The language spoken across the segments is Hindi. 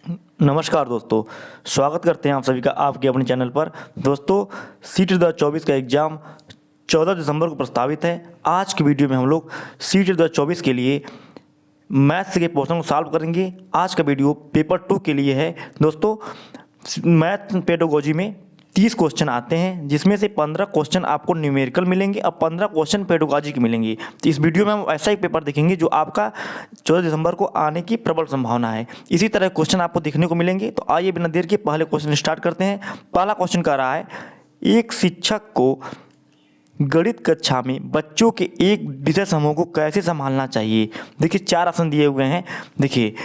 नमस्कार दोस्तों, स्वागत करते हैं आप सभी का आपके अपने चैनल पर। दोस्तों, सीट 2024 का एग्ज़ाम 14 दिसंबर को प्रस्तावित है। आज की वीडियो में हम लोग सीट 2024 के लिए मैथ्स के क्वेश्चन को सॉल्व करेंगे। आज का वीडियो पेपर 2 के लिए है। दोस्तों, मैथ पेडागोजी में 30 क्वेश्चन आते हैं, जिसमें से 15 क्वेश्चन आपको न्यूमेरिकल मिलेंगे और 15 क्वेश्चन पेडागोजी के मिलेंगे। तो इस वीडियो में हम ऐसा ही पेपर देखेंगे जो आपका 14 दिसंबर को आने की प्रबल संभावना है। इसी तरह क्वेश्चन आपको देखने को मिलेंगे। तो आइए बिना देर के पहले क्वेश्चन स्टार्ट करते हैं। पहला क्वेश्चन कह रहा है, एक शिक्षक को गणित कक्षा में बच्चों के एक विषय समूह को कैसे संभालना चाहिए। देखिए, 4 ऑप्शन दिए हुए हैं। देखिए,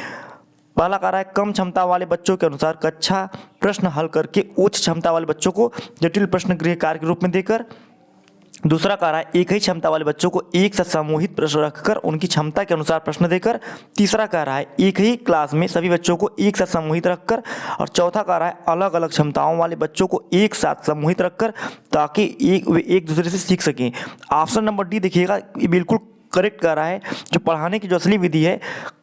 पहला कह रहा है, कम क्षमता वाले बच्चों के अनुसार कक्षा प्रश्न हल करके उच्च क्षमता वाले बच्चों को जटिल प्रश्न गृह कार्य के रूप में देकर। दूसरा कह रहा है, एक ही क्षमता वाले बच्चों को एक साथ समूहित प्रश्न रखकर उनकी क्षमता के अनुसार प्रश्न देकर। तीसरा कह रहा है, एक ही क्लास में सभी बच्चों को एक साथ समूहित रखकर। और चौथा कह रहा है, अलग अलग क्षमताओं वाले बच्चों को एक साथ समूहित रखकर ताकि वे एक दूसरे से सीख सकें। ऑप्शन नंबर डी देखिएगा, ये बिल्कुल करेक्ट कर रहा है। जो पढ़ाने की जो असली विधि है,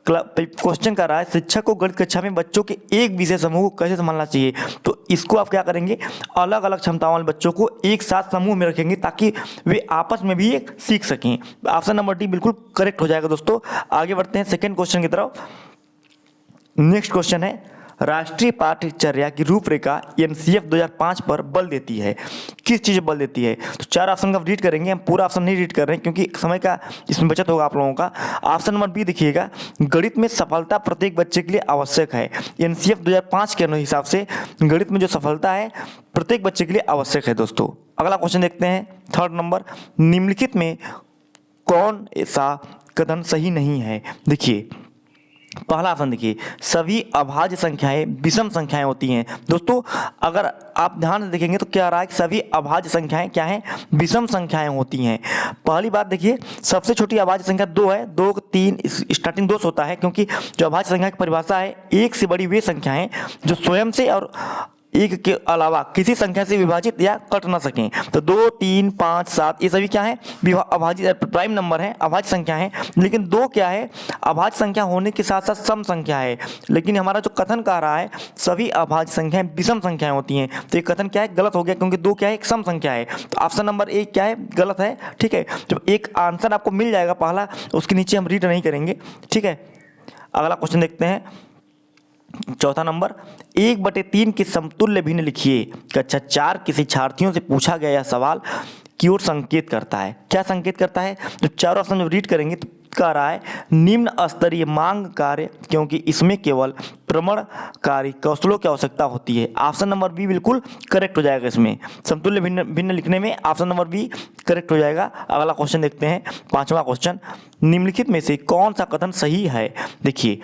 क्वेश्चन कर रहा है, शिक्षक को गणित कक्षा में बच्चों के एक विषय समूह को कैसे संभालना चाहिए। तो इसको आप क्या करेंगे, अलग अलग क्षमताओं वाले बच्चों को एक साथ समूह में रखेंगे ताकि वे आपस में भी एक सीख सकें। ऑप्शन नंबर डी बिल्कुल करेक्ट हो जाएगा। दोस्तों, आगे बढ़ते हैं सेकेंड क्वेश्चन की तरफ। नेक्स्ट क्वेश्चन है, राष्ट्रीय पाठ्यचर्या की रूपरेखा एनसीएफ 2005 पर बल देती है। किस चीज़ पर बल देती है। तो 4 ऑप्शन का रीड करेंगे। हम पूरा ऑप्शन नहीं रीड कर रहे हैं क्योंकि समय का इसमें बचत होगा आप लोगों का। ऑप्शन नंबर बी देखिएगा, गणित में सफलता प्रत्येक बच्चे के लिए आवश्यक है। एनसीएफ 2005 के हिसाब से गणित में जो सफलता है प्रत्येक बच्चे के लिए आवश्यक है। दोस्तों, अगला क्वेश्चन देखते हैं, थर्ड नंबर, निम्नलिखित में कौन सा कथन सही नहीं है। देखिए, पहला ऑप्शन देखिए, सभी अभाज्य संख्याएं विषम संख्याएं होती हैं। दोस्तों, अगर आप ध्यान से देखेंगे तो क्या रहा है कि सभी अभाज्य संख्याएं क्या हैं, विषम संख्याएं होती हैं। पहली बात देखिए, सबसे छोटी अभाज्य संख्या 2 है। 2 3 स्टार्टिंग 2 से होता है, क्योंकि जो अभाज्य संख्या की परिभाषा है, एक से बड़ी वे संख्याएं जो स्वयं से और एक के अलावा किसी संख्या से विभाजित या कट ना सकें। तो 2 3 5 7 ये सभी क्या है, अभाज्य प्राइम नंबर है, अभाज्य संख्या है। लेकिन 2 क्या है, अभाज्य संख्या होने के साथ साथ सम संख्या है। लेकिन हमारा जो कथन कह रहा है सभी अभाज्य संख्याएं विषम संख्याएं होती हैं, तो ये कथन क्या है, गलत हो गया, क्योंकि 2 क्या है, एक सम संख्या है। तो ऑप्शन नंबर 1 क्या है, गलत है। ठीक है, जब एक आंसर आपको मिल जाएगा पहला, उसके नीचे हम रीड नहीं करेंगे। ठीक है, अगला क्वेश्चन देखते हैं, चौथा नंबर, 1/3 के समतुल्य भिन्न लिखिए। कक्षा 4 के शिक्षार्थियों से पूछा गया यह सवाल की ओर संकेत करता है। क्या संकेत करता है। तो चारों ऑप्शन जब रीड करेंगे तो कह रहा है, निम्न स्तरीय मांग कार्य, क्योंकि इसमें केवल प्रमाणकारी कौशलों की आवश्यकता होती है। ऑप्शन नंबर बी बिल्कुल करेक्ट हो जाएगा। इसमें समतुल्य भिन्न भिन्न लिखने में ऑप्शन नंबर बी करेक्ट हो जाएगा। अगला क्वेश्चन देखते हैं, पांचवा क्वेश्चन, निम्नलिखित में से कौन सा कथन सही है। देखिए,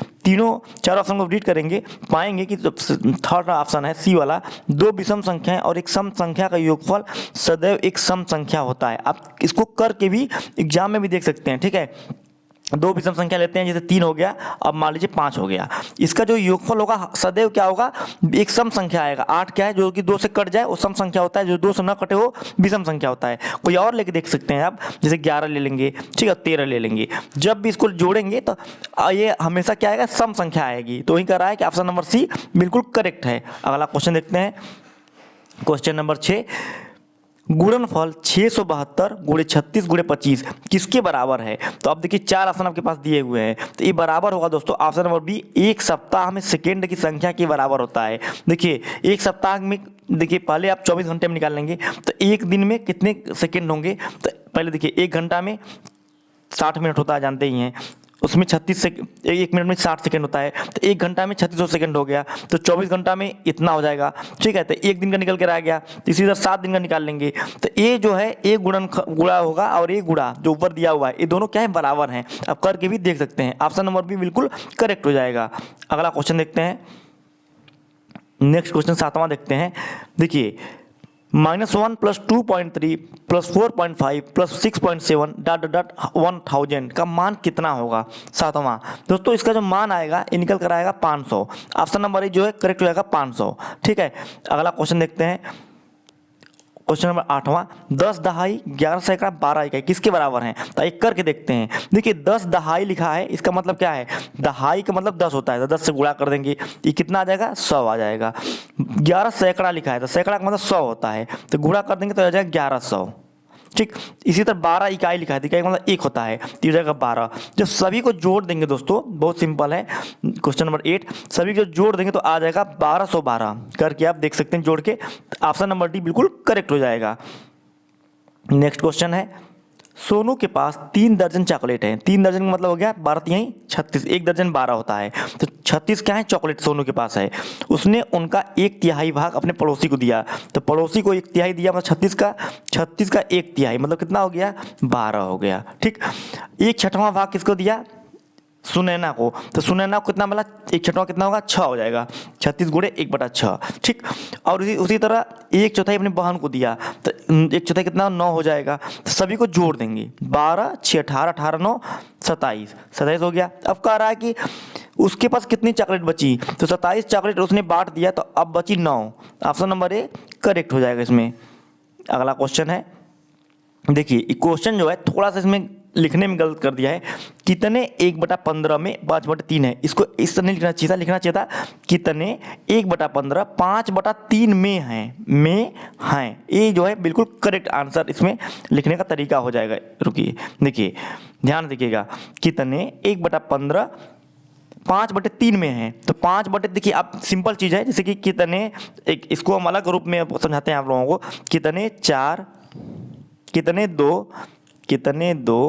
चार ऑप्शन को रीड करेंगे, पाएंगे कि थर्ड ऑप्शन है सी वाला, 2 विषम संख्याएं और एक सम संख्या का योगफल सदैव एक सम संख्या होता है। आप इसको करके भी एग्जाम में भी देख सकते हैं। ठीक है, 2 विषम संख्या लेते हैं, जैसे 3 हो गया, अब मान लीजिए 5 हो गया, इसका जो योगफल होगा सदैव क्या होगा, एक सम संख्या आएगा। 8 क्या है, जो कि 2 से कट जाए वो सम संख्या होता है, जो 2 से न कटे वो विषम संख्या होता है। कोई और लेके देख सकते हैं आप, जैसे 11 ले लेंगे, ठीक है, 13 ले लेंगे। जब भी इसको जोड़ेंगे तो ये हमेशा क्या आएगा, सम संख्या आएगी। तो वही कह रहा है कि ऑप्शन नंबर सी बिल्कुल करेक्ट है। अगला क्वेश्चन देखते हैं, क्वेश्चन नंबर 6, गुणनफल 672 गुणे 36 गुणे 25 किसके बराबर है। तो अब देखिए, 4 ऑप्शन आपके पास दिए हुए हैं, तो ये बराबर होगा दोस्तों ऑप्शन नंबर बी, एक सप्ताह में सेकेंड की संख्या के बराबर होता है। देखिए, एक सप्ताह में देखिए पहले आप 24 घंटे में निकाल लेंगे, तो एक दिन में कितने सेकेंड होंगे। तो पहले देखिए, 1 घंटा में 60 मिनट होता है, जानते ही हैं, उसमें 36 सेकंड, 1 मिनट में 60 सेकंड होता है, तो 1 घंटा में 3600 सेकंड हो गया, तो 24 घंटा में इतना हो जाएगा। ठीक है, तो 1 दिन का निकल के रह गया, तो इसी तरह 7 दिन का निकाल लेंगे। तो ये जो है एक गुणा होगा और एक गुणा जो ऊपर दिया हुआ है, ये दोनों क्या है, बराबर हैं। अब करके भी देख सकते हैं, ऑप्शन नंबर बी बिल्कुल करेक्ट हो जाएगा। अगला क्वेश्चन देखते हैं, नेक्स्ट क्वेश्चन 7वां देखते हैं। देखिए, -1 + 2.3 + 4.5 + 6.7 ... 1000 का मान कितना होगा। 7वां दोस्तों, इसका जो मान आएगा ये निकल कर आएगा 500। ऑप्शन नंबर ए जो है करेक्ट हो जाएगा 500। ठीक है, अगला क्वेश्चन देखते हैं, क्वेश्चन नंबर 8वां, 10 दहाई 11 सैकड़ा 12 इकाई किसके बराबर हैं? तो एक करके देखते हैं। देखिए 10 दहाई लिखा है, इसका मतलब क्या है? दहाई का मतलब 10 होता है, तो 10 से गुणा कर देंगे, ये कितना आ जाएगा? 100 आ जाएगा। 11 सैकड़ा लिखा है, तो सैकड़ा का मतलब 100 होता है, तो गुणा कर देंगे तो आ जाएगा 1100। ठीक, इसी तरह 12 इकाई लिखा है, इकाई का मतलब 1 होता है, तो ये जाएगा 12। जब सभी को जोड़ देंगे दोस्तों, बहुत सिंपल है, क्वेश्चन नंबर 8, सभी को जोड़ देंगे तो आ जाएगा 1212 करके आप देख सकते हैं जोड़ के। ऑप्शन नंबर डी बिल्कुल करेक्ट हो जाएगा। नेक्स्ट क्वेश्चन है, सोनू के पास 3 दर्जन चॉकलेट है। 3 दर्जन का मतलब हो गया 12 तिहाई 36, 1 दर्जन 12 होता है, तो 36 क्या है? चॉकलेट सोनू के पास है। उसने उनका 1/3 भाग अपने पड़ोसी को दिया, तो पड़ोसी को 1/3 दिया, मतलब 36 का 1/3 मतलब कितना हो गया? 12 हो गया। ठीक, 1/6वां भाग किसको दिया? सुनैना को, तो सुनैना को कितना मिला? 1/6 कितना होगा? 6 हो जाएगा, 36 गुणे 1/6। ठीक, और उसी तरह 1/4 अपनी बहन को दिया, तो 1/4 कितना? 9 हो जाएगा। तो सभी को जोड़ देंगे, 12 6 18, 18 9 27, 27 हो गया। अब कह रहा है कि उसके पास कितनी चॉकलेट बची, तो 27 चॉकलेट उसने बांट दिया, तो अब बची 9। ऑप्शन नंबर ए करेक्ट हो जाएगा इसमें। अगला क्वेश्चन है, देखिए क्वेश्चन जो है थोड़ा सा इसमें लिखने में गलत कर दिया है। कितने 1/15 में 5/3 है, इसको इस तरह नहीं लिखना चाहिए था, लिखना चाहिए था कितने 1/15 5/3 में हैं। ये जो है बिल्कुल करेक्ट आंसर इसमें लिखने का तरीका हो जाएगा। रुकिए, देखिए ध्यान दीजिएगा, कितने 1/15 5/3 में है, तो 5 देखिए आप सिंपल चीज़ है, जैसे कि कितने, एक इसको हम अलग रूप में समझाते हैं आप लोगों को, कितने 4, कितने 2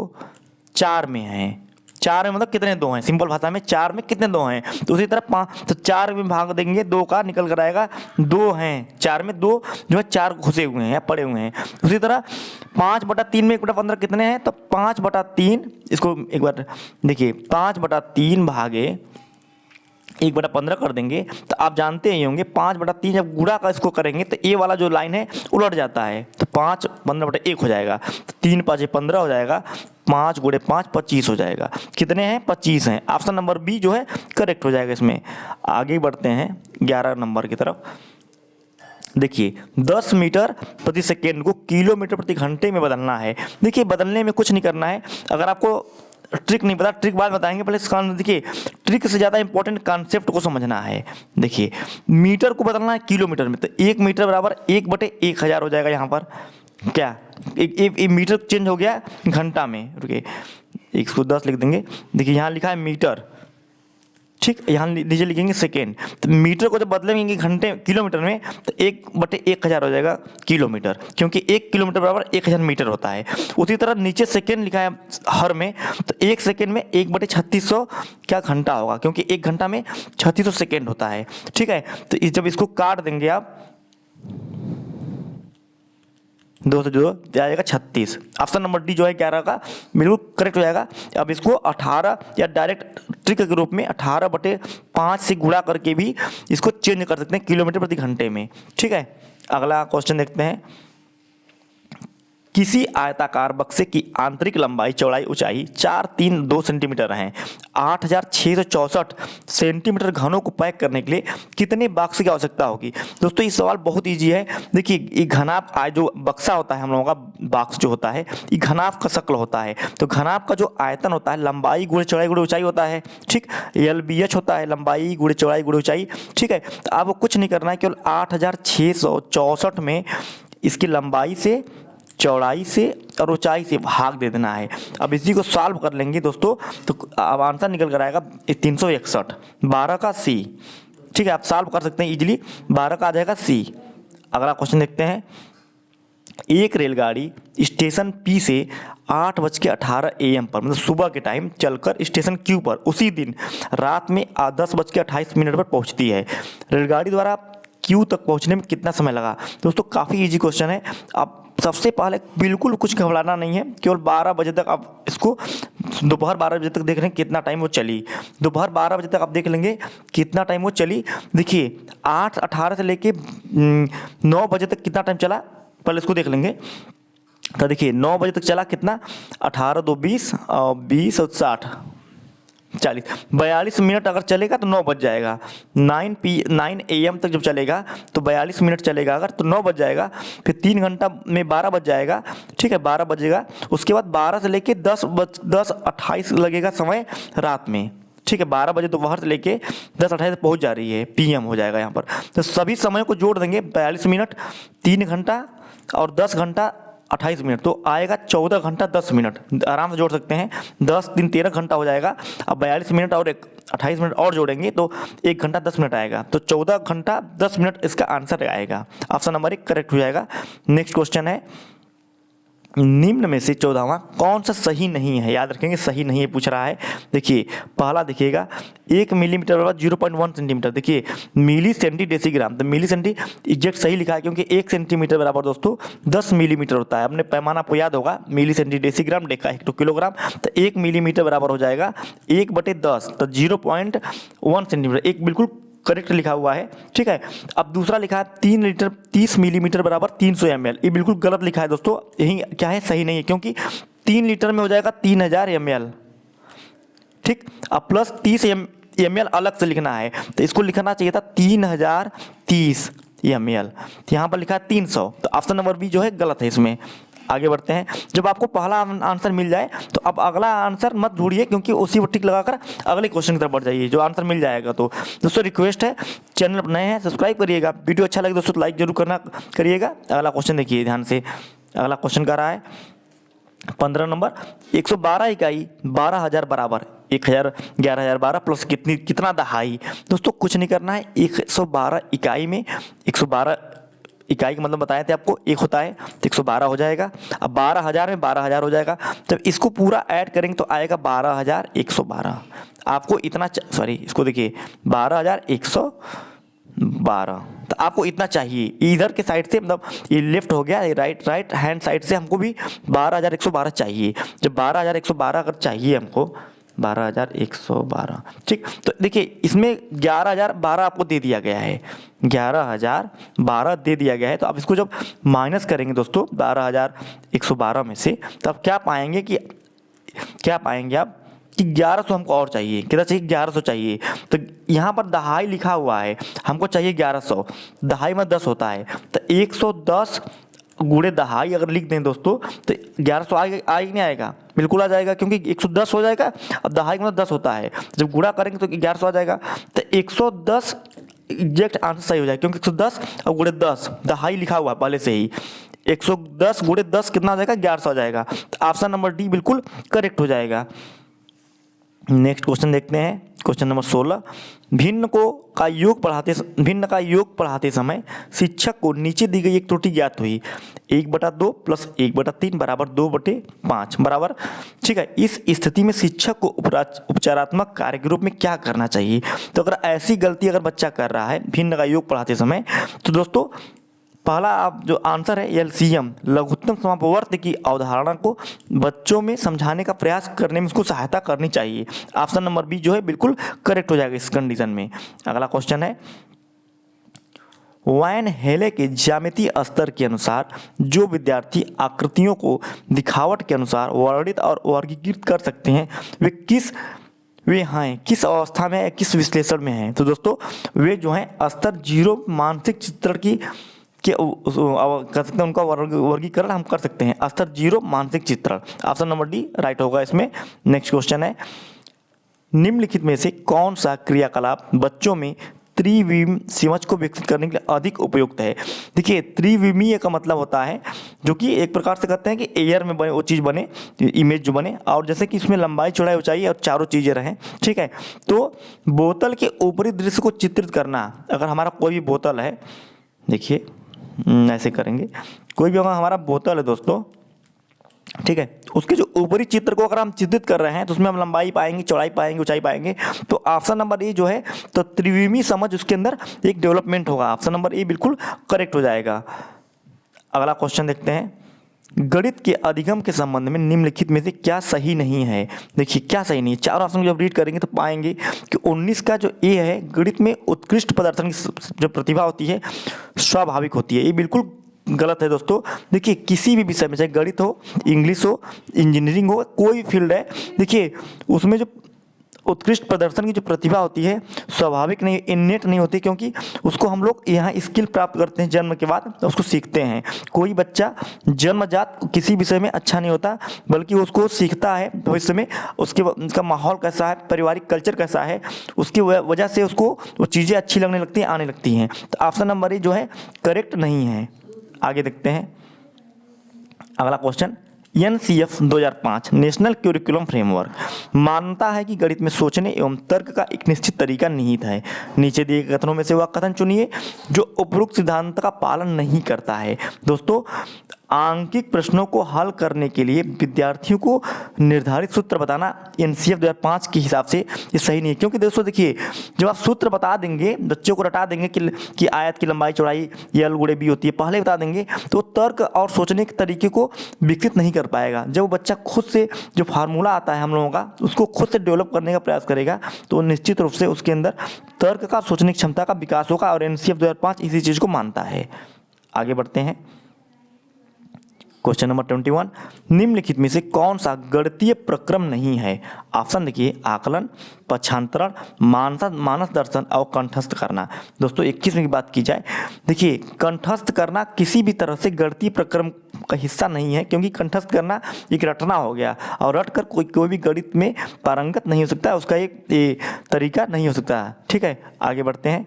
4 में हैं। 4 में मतलब कितने 2 हैं, सिंपल भाषा में 4 में कितने 2 हैं। तो उसी तरह 5, तो 4 में भाग देंगे 2 का, निकल कर आएगा 2 हैं। 4 में 2 जो है 4 घुसे हुए हैं या पड़े हुए हैं। उसी तरह 5/3 में 1/15 कितने हैं, तो 5/3, इसको एक बार देखिए, 5/3 भागे 1/15 कर देंगे, तो आप जानते ही होंगे 5/3 जब गुणा का इसको करेंगे तो ये वाला जो लाइन है उलट जाता है, तो 5 15/1 हो जाएगा, तो 3 5 15 हो जाएगा, 5 गुणे 5 25 हो जाएगा। कितने हैं? 25 हैं। ऑप्शन नंबर बी जो है करेक्ट हो जाएगा इसमें। आगे बढ़ते हैं 11 नंबर की तरफ। देखिए 10 मीटर प्रति सेकेंड को किलोमीटर प्रति घंटे में बदलना है। देखिए बदलने में कुछ नहीं करना है, अगर आपको ट्रिक नहीं पता, ट्रिक बाद बताएंगे, पहले इसका देखिए ट्रिक से ज़्यादा इंपॉर्टेंट कॉन्सेप्ट को समझना है। देखिए मीटर को बदलना है किलोमीटर में, तो 1 मीटर बराबर 1/1000 हो जाएगा। यहाँ पर क्या एक मीटर चेंज हो गया घंटा में। रुकिए, 110 लिख देंगे। देखिए यहाँ लिखा है मीटर, ठीक, यहाँ नीचे लिखेंगे सेकेंड, तो मीटर को जब बदलेंगे घंटे किलोमीटर में, तो 1/1000 हो जाएगा किलोमीटर, क्योंकि 1 किलोमीटर बराबर 1000 मीटर होता है। उसी तरह नीचे सेकेंड लिखा है हर में, तो 1 सेकेंड में 1/3600 क्या घंटा होगा, क्योंकि 1 घंटा में 3600 सेकेंड होता है। ठीक है, तो जब इसको काट देंगे आप 2 से 2 जाएगा 36। ऑप्शन नंबर डी जो है 11 का बिल्कुल करेक्ट हो जाएगा। अब इसको 18 या डायरेक्ट ट्रिक के रूप में 18/5 से गुणा करके भी इसको चेंज कर सकते हैं किलोमीटर प्रति घंटे में। ठीक है, अगला क्वेश्चन देखते हैं। किसी आयताकार बक्से की आंतरिक लंबाई चौड़ाई ऊंचाई 432 सेंटीमीटर है। 8664 सेंटीमीटर घनों को पैक करने के लिए कितने बक्स की आवश्यकता होगी? दोस्तों ये सवाल बहुत इजी है। देखिए ये घनाभ जो बक्सा होता है हम लोगों का बॉक्स जो होता है, ये घनाभ का शक्ल होता है। तो घनाभ का जो आयतन होता है लंबाई गुणे चौड़ाई गुणे ऊंचाई होता है। ठीक, LBH होता है, लंबाई गुणे चौड़ाई गुणे ऊंचाई। ठीक है, तो आपको कुछ नहीं करना है, केवल 8664 में इसकी लंबाई से, चौड़ाई से और ऊंचाई से भाग दे देना है। अब इसी को सॉल्व कर लेंगे दोस्तों, तो अब आंसर निकल कर आएगा 361, 12 का सी। ठीक है, आप सॉल्व कर सकते हैं इजीली, 12 का आ जाएगा सी। अगला क्वेश्चन देखते हैं। एक रेलगाड़ी स्टेशन पी से 8:18 AM पर, मतलब सुबह के टाइम चलकर स्टेशन क्यू पर उसी दिन रात में 10:28 पर पहुंचती है। रेलगाड़ी द्वारा क्यू तक पहुंचने में कितना समय लगा? दोस्तों काफ़ी इजी क्वेश्चन है। आप सबसे पहले बिल्कुल कुछ घबराना नहीं है, केवल 12 बजे तक आप इसको, दोपहर 12 बजे तक देख रहे हैं कितना टाइम वो चली। दोपहर 12 बजे तक आप देख लेंगे कितना टाइम वो चली। देखिए 8:18 से लेके 9 बजे तक कितना टाइम चला, पहले इसको देख लेंगे। तो देखिए 9 बजे तक चला कितना, 18 2 20 और 20 और 60, 40, 42 मिनट अगर चलेगा तो 9 बज जाएगा। 9 AM तक जब चलेगा तो 42 मिनट चलेगा, अगर तो 9 बज जाएगा। फिर 3 घंटा में 12 बज जाएगा, ठीक है, 12 बजेगा। उसके बाद 12 से लेके 10:28 लगेगा समय रात में, ठीक है। 12 बजे दोपहर से लेके 10:28 पहुंच जा रही है, PM हो जाएगा यहाँ पर। तो सभी समय को जोड़ देंगे, 42 मिनट, 3 घंटा और 10 घंटा 28 मिनट, तो आएगा 14 घंटा 10 मिनट। आराम से जोड़ सकते हैं, 10 दिन 13 घंटा हो जाएगा। अब 42 मिनट और 28 मिनट और जोड़ेंगे तो 1 घंटा 10 मिनट आएगा, तो 14 घंटा 10 मिनट इसका आंसर आएगा। ऑप्शन नंबर 1 करेक्ट हो जाएगा। नेक्स्ट क्वेश्चन है, निम्न में से 14वां कौन सा सही नहीं है? याद रखेंगे, सही नहीं है पूछ रहा है। देखिए पहला देखिएगा, 1 मिलीमीटर बराबर 0.1 सेंटीमीटर। देखिए मिली सेंटी डेसीग्राम, तो मिली सेंटी एग्जैक्ट सही लिखा है, क्योंकि 1 सेंटीमीटर बराबर दोस्तों 10 मिलीमीटर होता है। अपने पैमाना आपको याद होगा, milli centi decigram, deca hecto kilogram. तो 1 मिलीमीटर बराबर हो जाएगा 1/10, तो 0.1 सेंटीमीटर, एक बिल्कुल करेक्ट लिखा हुआ है, ठीक है। अब दूसरा लिखा है 3 लीटर 30 मिलीमीटर बराबर 300 ml, ये बिल्कुल गलत लिखा है दोस्तों। यही क्या है, सही नहीं है, क्योंकि 3 लीटर में हो जाएगा 3000 ml, ठीक। अब प्लस 30 ml अलग से लिखना है, तो इसको लिखना चाहिए था 3030 ml, यहाँ पर लिखा है 300, तो ऑप्शन नंबर बी जो है गलत है इसमें। आगे बढ़ते हैं। जब आपको पहला आंसर मिल जाए तो अब अगला आंसर मत ढूंढिए, क्योंकि उसी पर टिक लगाकर अगले क्वेश्चन की तरफ बढ़ जाइए, जो आंसर मिल जाएगा। तो दोस्तों रिक्वेस्ट है, चैनल पर नए हैं सब्सक्राइब करिएगा, वीडियो अच्छा लगे दोस्तों लाइक जरूर करना करिएगा। अगला क्वेश्चन देखिए ध्यान से, अगला क्वेश्चन कर रहा है 15 नंबर, 112 इकाई 12,000 बराबर 1,000 11,012 प्लस कितना दहाई। दोस्तों कुछ नहीं करना है, 112 इकाई में 112 इकाई का मतलब बताए थे आपको, 1 होता है, तो 112 हो जाएगा। अब 12,000 में 12,000 हो जाएगा, तब इसको पूरा ऐड करेंगे तो आएगा 12,112। आपको इतना सॉरी इसको देखिए 12,112, तो आपको इतना चाहिए। इधर के साइड से मतलब ये लेफ्ट हो गया, राइट हैंड साइड से हमको भी 12,112 चाहिए। जब 12,112 अगर चाहिए हमको, 12,112, ठीक। तो देखिए इसमें 11,012 आपको दे दिया गया है, 11,012 दे दिया गया है। तो आप इसको जब माइनस करेंगे दोस्तों 12,112 में से, तब क्या पाएंगे आप कि 1100 हमको और चाहिए। कितना चाहिए? 1100 चाहिए। तो यहाँ पर दहाई लिखा हुआ है, हमको चाहिए 1100, दहाई में 10 होता है, तो 110 गुणे दहाई अगर लिख दें दोस्तों तो 1100 आएगा नहीं आएगा? बिल्कुल आ जाएगा, क्योंकि 110 हो जाएगा, अब दहाई में 10 होता है, जब गुणा करेंगे तो 1100 आ जाएगा। तो 110 एग्जैक्ट आंसर सही हो जाएगा, क्योंकि 110 और गुणे 10 दहाई लिखा हुआ है पहले से ही। 110 गुणे 10 कितना आ जाएगा? 1100 आ जाएगा। तो ऑप्शन नंबर डी बिल्कुल करेक्ट हो जाएगा। नेक्स्ट क्वेश्चन देखते हैं, क्वेश्चन नंबर 16, भिन्न का योग पढ़ाते समय शिक्षक को नीचे दी गई एक त्रुटि ज्ञात हुई, 1/2 प्लस 1/3 बराबर 2/5 बराबर, ठीक है। इस स्थिति में शिक्षक को उपचारात्मक कार्य के रूप में क्या करना चाहिए? तो अगर ऐसी गलती अगर बच्चा कर रहा है भिन्न का योग पढ़ाते समय, तो दोस्तों पहला आप जो आंसर है एलसीएम लघुत्तम समापवर्त की अवधारणा को बच्चों में समझाने का प्रयास करने में उसको सहायता करनी चाहिए। ऑप्शन नंबर बी जो है बिल्कुल करेक्ट हो जाएगा इस कंडीशन में। अगला क्वेश्चन है, वाइन हेले के ज्यामितीय स्तर के अनुसार जो विद्यार्थी आकृतियों को दिखावट के अनुसार वर्णित और वर्गीकृत कर सकते हैं वे हैं किस अवस्था में है, किस विश्लेषण में है? तो दोस्तों वे जो हैं स्तर 0 मानसिक चित्रण की कर सकते हैं, उनका वर्गीकरण हम कर सकते हैं, स्तर 0 मानसिक चित्रण। ऑप्शन नंबर डी राइट होगा इसमें। नेक्स्ट क्वेश्चन है, निम्नलिखित में से कौन सा क्रियाकलाप बच्चों में त्रिविमीय समझ को विकसित करने के लिए अधिक उपयुक्त है? देखिए त्रिविमीय का मतलब होता है जो कि एक प्रकार से कहते हैं कि एयर में बने वो चीज़ बने, इमेज जो बने, और जैसे कि इसमें लंबाई चौड़ाई ऊंचाई और चारों चीज़ें रहें, ठीक है। तो बोतल के ऊपरी दृश्य को चित्रित करना, अगर हमारा कोई भी बोतल है, देखिए ऐसे करेंगे, कोई भी अगर हमारा बोतल है दोस्तों, ठीक है, उसके जो ऊपरी चित्र को अगर हम चित्रित कर रहे हैं तो उसमें हम लंबाई पाएंगे, चौड़ाई पाएंगे, ऊंचाई पाएंगे। तो ऑप्शन नंबर ए जो है तो त्रिविमीय समझ उसके अंदर एक डेवलपमेंट होगा। ऑप्शन नंबर ए बिल्कुल करेक्ट हो जाएगा। अगला क्वेश्चन देखते हैं, गणित के अधिगम के संबंध में निम्नलिखित में से क्या सही नहीं है? देखिए क्या सही नहीं है, चार ऑप्शन जब रीड करेंगे तो पाएंगे कि 19 का जो ए है, गणित में उत्कृष्ट प्रदर्शन की जो प्रतिभा होती है स्वाभाविक होती है, ये बिल्कुल गलत है दोस्तों। देखिए किसी भी विषय में, चाहे गणित हो, इंग्लिश हो, इंजीनियरिंग हो, कोई भी फील्ड है, देखिए उसमें जो उत्कृष्ट प्रदर्शन की जो प्रतिभा होती है स्वाभाविक नहीं, इन्नेट नहीं होती, क्योंकि उसको हम लोग यहाँ स्किल प्राप्त करते हैं जन्म के बाद, तो उसको सीखते हैं। कोई बच्चा जन्मजात किसी विषय में अच्छा नहीं होता, बल्कि उसको सीखता है भविष्य में, उसका माहौल कैसा है, पारिवारिक कल्चर कैसा है, उसकी वजह से उसको वो चीज़ें अच्छी लगने लगती हैं, आने लगती हैं। तो ऑप्शन नंबर ए जो है करेक्ट नहीं है। आगे देखते हैं अगला question. NCF 2005 national curriculum framework मानता है कि गणित में सोचने एवं तर्क का एक निश्चित तरीका निहित है। नीचे दिए गए कथनों में से वह कथन चुनिए जो उपरोक्त सिद्धांत का पालन नहीं करता है। दोस्तों, आंकिक प्रश्नों को हल करने के लिए विद्यार्थियों को निर्धारित सूत्र बताना NCF 2005 के हिसाब से ये सही नहीं है, क्योंकि दोस्तों देखिए, जब आप सूत्र बता देंगे, बच्चों को रटा देंगे कि आयत की लंबाई चौड़ाई L गुणे B होती है, पहले बता देंगे, तो तर्क और सोचने के तरीके को विकसित नहीं कर पाएगा। जब वो बच्चा खुद से जो फार्मूला आता है हम लोगों का, उसको खुद से डेवलप करने का प्रयास करेगा, तो निश्चित रूप से उसके अंदर तर्क का, सोचने की क्षमता का विकास होगा, और NCF 2005 इसी चीज़ को मानता है। आगे बढ़ते हैं क्वेश्चन नंबर 21। निम्नलिखित में से कौन सा गणितीय प्रक्रम नहीं है? ऑप्शन देखिए, आकलन, पक्षांतरण, मानस दर्शन और कंठस्थ करना। दोस्तों 21 की बात की जाए, देखिए कंठस्थ करना किसी भी तरह से गणितीय प्रक्रम का हिस्सा नहीं है, क्योंकि कंठस्थ करना एक रटना हो गया, और रट कर कोई भी गणित में पारंगत नहीं हो सकता, उसका एक तरीका नहीं हो सकता। ठीक है, आगे बढ़ते हैं।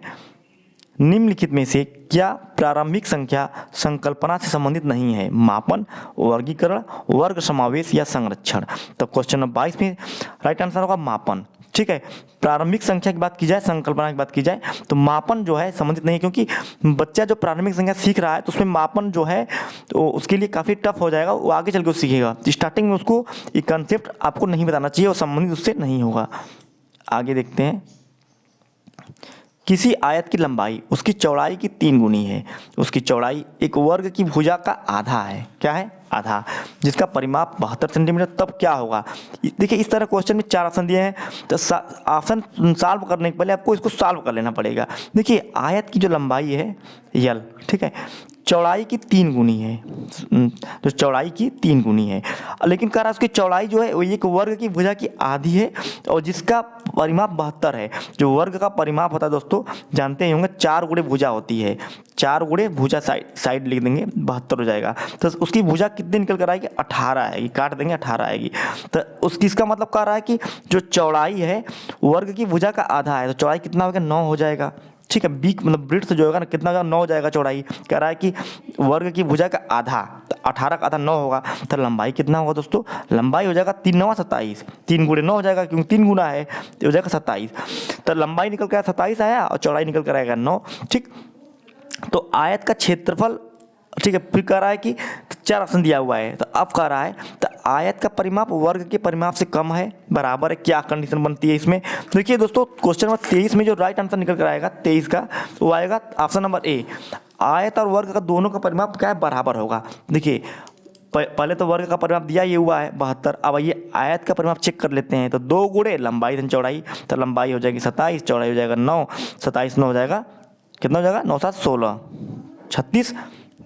निम्नलिखित में से क्या प्रारंभिक संख्या संकल्पना से संबंधित नहीं है? मापन, वर्गीकरण, वर्ग समावेश या संरक्षण। तो क्वेश्चन नंबर 22 में राइट आंसर होगा मापन। ठीक है, प्रारंभिक संख्या की बात की जाए, संकल्पना की बात की जाए, तो मापन जो है संबंधित नहीं है, क्योंकि बच्चा जो प्रारंभिक संख्या सीख रहा है तो उसमें मापन जो है तो उसके लिए काफ़ी टफ हो जाएगा, वो आगे चल के सीखेगा। स्टार्टिंग में उसको ये कंसेप्ट आपको नहीं बताना चाहिए, और संबंधित उससे नहीं होगा। आगे देखते हैं। किसी आयत की लंबाई उसकी चौड़ाई की 3 गुनी है। उसकी चौड़ाई एक वर्ग की भुजा का आधा है। क्या है? आधा। जिसका परिमाप 72 सेंटीमीटर, तब क्या होगा? देखिए इस तरह क्वेश्चन में 4 ऑप्शन दिए हैं, तो ऑप्शन सॉल्व करने के पहले आपको इसको सॉल्व कर लेना पड़ेगा। देखिए आयत की जो लंबाई है L, ठीक है, चौड़ाई की 3 गुनी है, तो चौड़ाई की 3 गुनी है, लेकिन कह रहा है उसकी चौड़ाई जो है वो एक वर्ग की भुजा की आधी है, और जिसका परिमाप 72 है। जो वर्ग का परिमाप होता है दोस्तों जानते ही होंगे, 4 गुणे भुजा होती है, 4 गुणे भुजा साइड लिख देंगे, 72 हो जाएगा। तो उसकी भुजा कितनी निकल कर आएगी? 18 आएगी, काट देंगे 18 आएगी। तो उसकी इसका मतलब कह रहा है कि जो चौड़ाई है वर्ग की भुजा का आधा है, तो चौड़ाई कितना होगा? 9 हो जाएगा। ठीक है, बीक मतलब ब्रिड्थ जो होगा ना, कितना होगा? 9 हो जाएगा चौड़ाई। कह रहा है कि वर्ग की भुजा का आधा, तो 18 का आधा 9 होगा, तो लंबाई कितना होगा दोस्तों? लंबाई हो जाएगा 3 9 27, 3 गुणे 9 हो जाएगा, क्योंकि 3 गुना है, तो हो जाएगा 27। तो लंबाई निकल कर 27 आया, और चौड़ाई निकल कर आएगा 9। ठीक, तो आयत का क्षेत्रफल, ठीक है, फिर कह रहा है कि 4 ऑप्शन दिया हुआ है, तो अब कह रहा है तो आयत का परिमाप वर्ग के परिमाप से कम है, बराबर है, क्या कंडीशन बनती है इसमें? देखिए दोस्तों क्वेश्चन नंबर 23 में जो राइट आंसर निकल कर आएगा 23 का, वो आएगा ऑप्शन नंबर ए। आयत और वर्ग का दोनों का परिमाप क्या है? बराबर होगा। देखिए पहले तो वर्ग का परिमाप दिया ये हुआ है 72, अब ये आयत का परिमाप चेक कर लेते हैं, तो 2 गुणे लंबाई धन चौड़ाई, तो लंबाई हो जाएगी 27, चौड़ाई हो जाएगा 9, 27 9 हो जाएगा, कितना हो जाएगा? 9 7 16, 36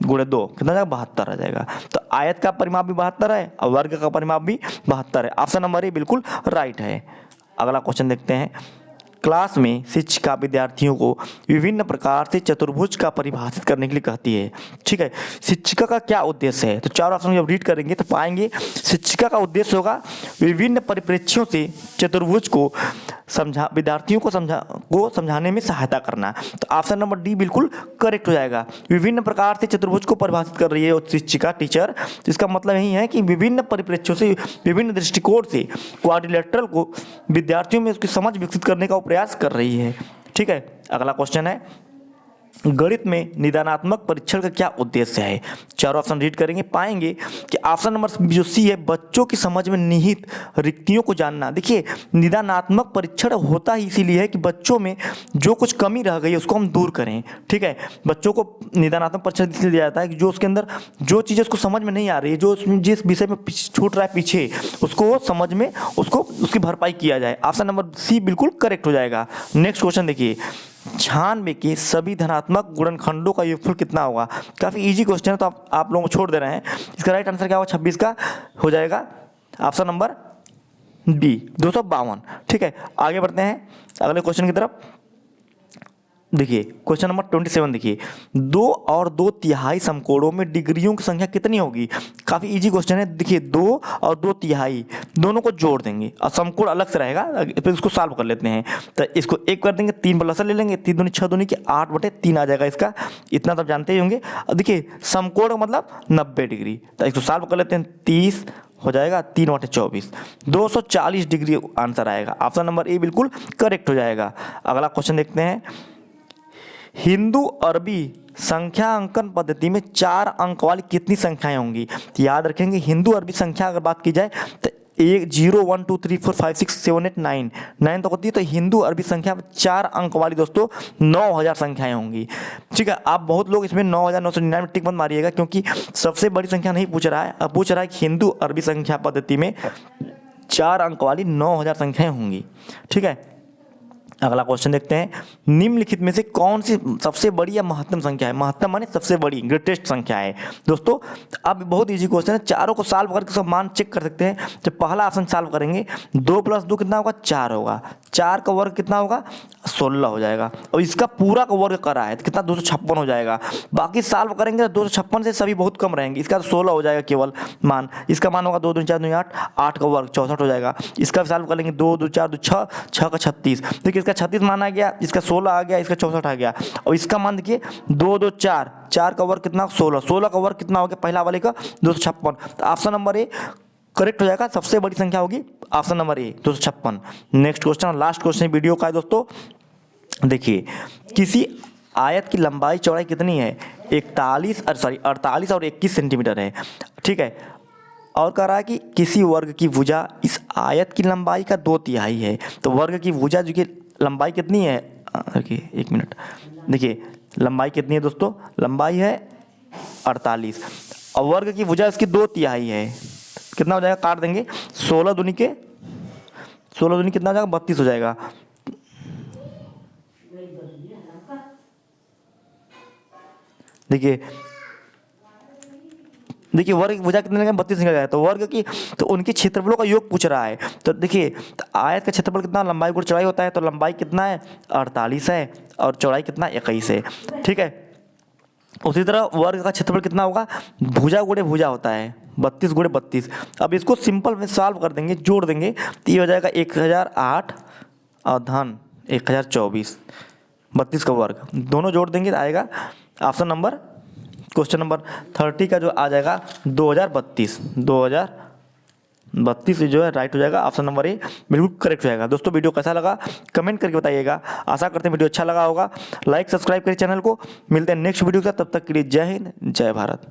गुणे 2 कितना जाएगा? 72 आ जाएगा। तो आयत का परिमाप भी 72 है, और वर्ग का परिमाप भी 72 है। ऑप्शन नंबर ए बिल्कुल राइट है। अगला क्वेश्चन देखते हैं। क्लास में शिक्षिका विद्यार्थियों को विभिन्न प्रकार से चतुर्भुज का परिभाषित करने के लिए कहती है। ठीक है, शिक्षिका का क्या उद्देश्य है? तो 4 ऑप्शन जब रीड करेंगे तो पाएंगे शिक्षिका का उद्देश्य होगा विभिन्न परिप्रेक्ष्यों से चतुर्भुज को विद्यार्थियों को समझाने में सहायता करना। तो ऑप्शन नंबर डी बिल्कुल करेक्ट हो जाएगा। विभिन्न प्रकार से चतुर्भुज को परिभाषित कर रही है शिक्षिका, टीचर। तो इसका मतलब यही है कि विभिन्न परिप्रेक्ष्यों से, विभिन्न दृष्टिकोण से क्वाड्रिलेटरल को विद्यार्थियों में उसकी समझ विकसित करने का प्रयास कर रही है। ठीक है, अगला क्वेश्चन है, गणित में निदानात्मक परीक्षण का क्या उद्देश्य है? 4 ऑप्शन रीड करेंगे, पाएंगे कि ऑप्शन नंबर जो सी है, बच्चों की समझ में निहित रिक्तियों को जानना। देखिए निदानात्मक परीक्षण होता ही इसीलिए है कि बच्चों में जो कुछ कमी रह गई है उसको हम दूर करें। ठीक है, बच्चों को निदानात्मक परीक्षण इसलिए दिया जाता है कि जो उसके अंदर जो चीज़ें उसको समझ में नहीं आ रही है, जो उसमें जिस विषय में छूट रहा है पीछे, उसको समझ में उसकी भरपाई किया जाए। ऑप्शन नंबर सी बिल्कुल करेक्ट हो जाएगा। नेक्स्ट क्वेश्चन देखिए, 96 के सभी धनात्मक गुणनखंडों का योगफल कितना होगा? काफ़ी इजी क्वेश्चन है, तो आप लोगों को छोड़ दे रहे हैं। इसका राइट आंसर क्या होगा? 26 का हो जाएगा ऑप्शन नंबर बी 252। ठीक है, आगे बढ़ते हैं अगले क्वेश्चन की तरफ। देखिए क्वेश्चन नंबर 27 देखिए, 2 और 2/3 समकोणों में डिग्रियों की संख्या कितनी होगी। काफ़ी इजी क्वेश्चन है। देखिए 2 और 2/3 दोनों को जोड़ देंगे और समकोण अलग से रहेगा, फिर इसको सॉल्व कर लेते हैं। तो इसको एक कर देंगे, 3 प्लस ले लेंगे, 3 दूनी 6 दूनी की 8/3 आ जाएगा इसका, इतना तो आप जानते ही होंगे। और देखिए समकोण का मतलब 90 डिग्री, तो इसको सॉल्व कर लेते हैं, 30 हो जाएगा, 3/24 240 डिग्री आंसर आएगा। ऑप्शन नंबर ए बिल्कुल करेक्ट हो जाएगा। अगला क्वेश्चन देखते हैं, हिंदू अरबी संख्या अंकन पद्धति में 4 अंक वाली कितनी संख्याएं होंगी। तो याद रखेंगे हिंदू अरबी संख्या अगर बात की जाए तो 0 1 2 3 4 5 6 7 8 9 तो होती है। तो हिंदू अरबी संख्या में 4 अंक वाली दोस्तों 9000 संख्याएं होंगी। ठीक है, आप बहुत लोग इसमें 9999 टिक मत मारिएगा, क्योंकि सबसे बड़ी संख्या नहीं पूछ रहा है, अब पूछ रहा है कि हिंदू अरबी संख्या पद्धति में 4 अंक वाली 9000 संख्याएं होंगी। ठीक है, अगला क्वेश्चन देखते हैं, निम्नलिखित में से कौन सी सबसे बड़ी या महत्तम संख्या है। महत्तम माने सबसे बड़ी, ग्रेटेस्ट संख्या है। दोस्तों अब बहुत इजी क्वेश्चन है, चारों को सॉल्व करके सब मान चेक कर सकते हैं। जब पहला ऑप्शन सॉल्व करेंगे, 2 + 2 कितना होगा, 4 होगा, 4 का वर्ग कितना होगा, 16 हो जाएगा। और इसका पूरा का वर्ग करा है तो कितना, 256 हो जाएगा। बाकी सॉल्व करेंगे तो 256 से सभी बहुत कम रहेंगे, इसका 16 हो जाएगा केवल मान। इसका मान होगा 2 दूनी 4 दूनी 8, 8 का वर्ग 64 हो जाएगा। इसका सॉल्व कर लेंगे, 2 2 4 2 6, 6 का 36, देखिए इसका 36 मान आ गया, इसका 16 आ गया, इसका 64 आ गया। और इसका मान देखिए 2 2 4, 4 का वर्ग कितना, 16, 16 का वर्ग कितना हो गया पहला वाले का, 256। तो ऑप्शन नंबर ए करेक्ट हो जाएगा, सबसे बड़ी संख्या होगी option number A 256। Next question, last question video का है दोस्तों। देखिए किसी आयत की लंबाई चौड़ाई कितनी है, 48 और 21 सेंटीमीटर है। ठीक है, और कह रहा है कि किसी वर्ग की भुजा इस आयत की लंबाई का 2/3 है। तो वर्ग की भुजा जो कि लंबाई कितनी है, देखिए 1 मिनट, देखिए लंबाई कितनी है दोस्तों, लंबाई है 48 और वर्ग की भुजा इसकी 2/3 है। कितना हो जाएगा, काट देंगे, 16 दूनी कितना हो जाएगा, 32 हो जाएगा। देखिए वर्ग की भुजा कितने लगे, 32 निकल गया। तो वर्ग की, तो उनके क्षेत्रफलों का योग पूछ रहा है। तो देखिए तो आयत का क्षेत्रफल कितना, लंबाई गुण चौड़ाई होता है, तो लंबाई कितना है 48 है और चौड़ाई कितना 21 है। ठीक है, उसी तरह वर्ग का क्षेत्रफल कितना होगा, भुजा गुणे भुजा होता है 32 गुणे 32। अब इसको सिंपल में सॉल्व कर देंगे, जोड़ देंगे तो ये हो जाएगा 1008 और धन 1024, 32 का वर्ग दोनों जोड़ देंगे तो आएगा ऑप्शन नंबर, क्वेश्चन नंबर 30 का जो आ जाएगा 2032 जो है राइट हो जाएगा। ऑप्शन नंबर ए बिल्कुल करेक्ट हो जाएगा। दोस्तों वीडियो कैसा लगा कमेंट करके बताइएगा। आशा करते हैं वीडियो अच्छा लगा होगा। लाइक सब्सक्राइब करिए चैनल को। मिलते हैं नेक्स्ट वीडियो के साथ, तब तक के लिए जय हिंद जय भारत।